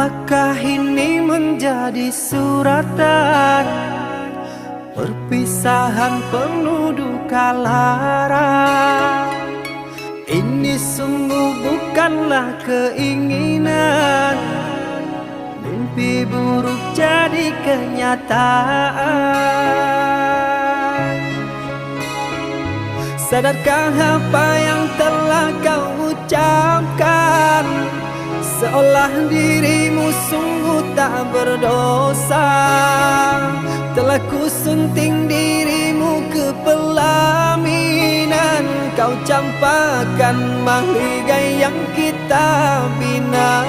Apakah ini menjadi suratan? Perpisahan penuh duka lara. Ini sungguh bukanlah keinginan, mimpi buruk jadi kenyataan. Sadarkah apa yang telah kau ucapkan? Seolah dirimu sungguh tak berdosa. Telah ku sunting dirimu ke pelaminan, kau campakkan mahligai yang kita bina.